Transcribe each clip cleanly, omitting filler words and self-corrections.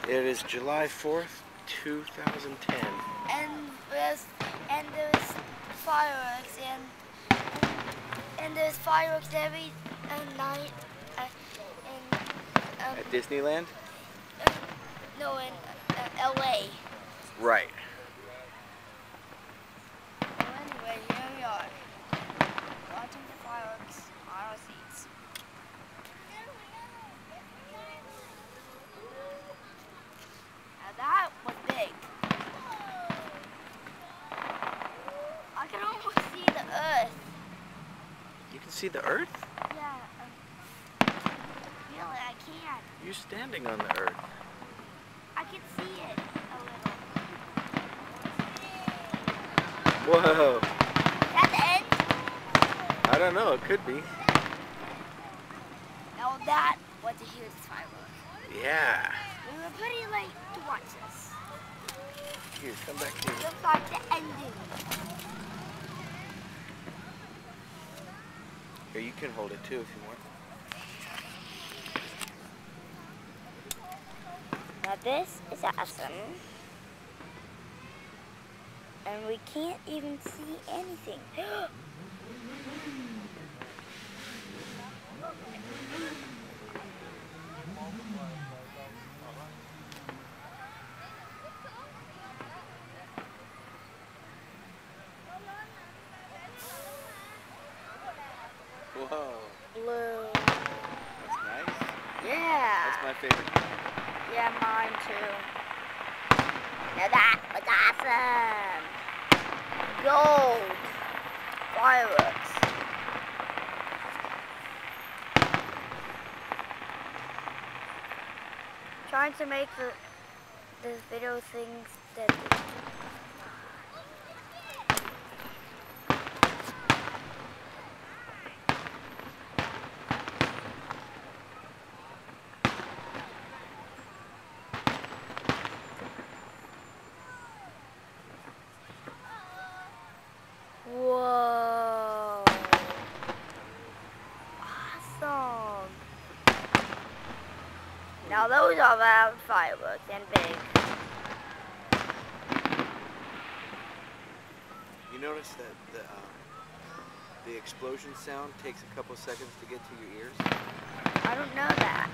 It is July 4th, 2010. And there's fireworks and there's fireworks every night At Disneyland? No, in LA. Right. Well, anyway, here we are, watching the fireworks on our seats. Now that was big. I can almost see the Earth. You can see the Earth? Yeah, really, I can. You're standing on the Earth. I can see it a little. Whoa. Is that the end? I don't know, it could be. Now that was a huge firework. Yeah. We were pretty late to watch this. Here, come back here. Looks like the ending. Here, you can hold it too if you want. Now this is awesome. And we can't even see anything. Whoa. Blue. That's nice. Yeah. That's my favorite color. Yeah, mine too. Now that was awesome. Gold. Fireworks. Trying to make the video things that. Whoa! Awesome! Now those are loud fireworks and big. You notice that the explosion sound takes a couple seconds to get to your ears? I don't know that.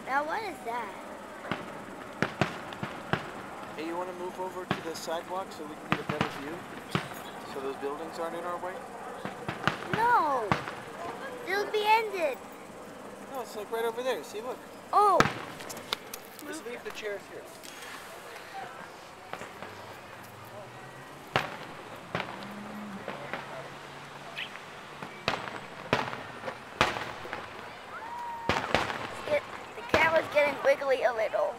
Now what is that? Hey, you want to move over to the sidewalk so we can get a better view? So those buildings aren't in our way? No! It'll be ended. No, it's like right over there. See, look. Oh! Just leave the chairs here. The camera's getting wiggly a little.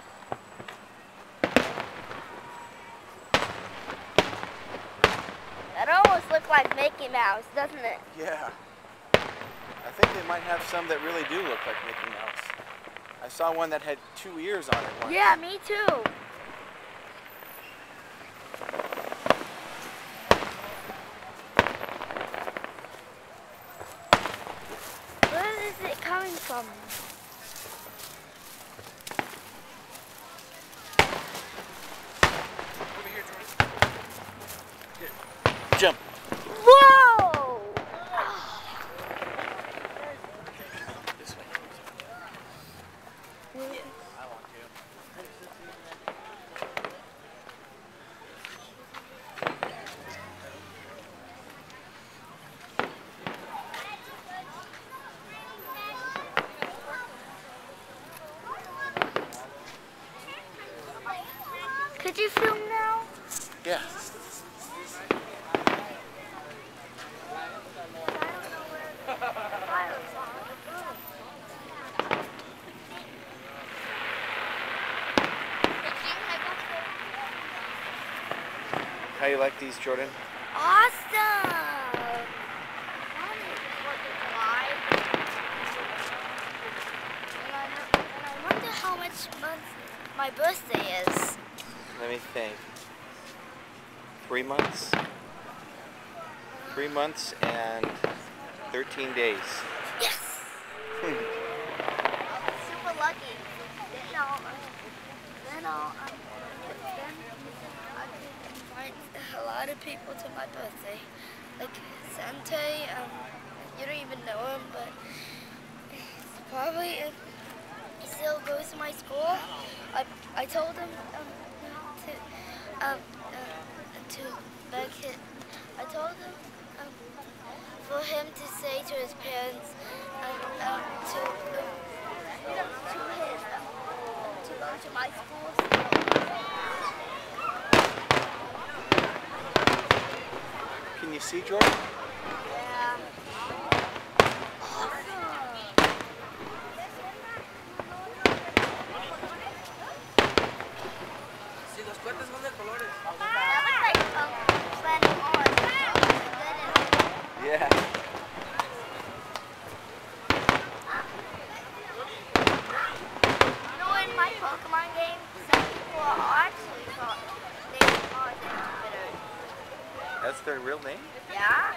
That almost looks like Mickey Mouse, doesn't it? Yeah. I think they might have some that really do look like Mickey Mouse. I saw one that had 2 ears on it once. Yeah, me too. Where is it coming from? Over here, Jordan. Here. Jump. Whoa! This way. I want to. How you like these, Jordan? Awesome! Funny, 4th of July. And I wonder how much months my birthday is. Let me think. 3 months? 3 months and 13 days. Yes! Super lucky. Then I can invite a lot of people to my birthday. Like Sante, you don't even know him, but probably if he still goes to my school. I told him to beg him. I told him for him to say to his parents to go to my school. Can you see, Jordan? Yeah. Awesome. Sí, los cohetes son de colores. That looks like Planet Mars. Yeah. You know, in my Pokemon game, some people are actually called named Mars and Jupiter. That's their real name? Yeah?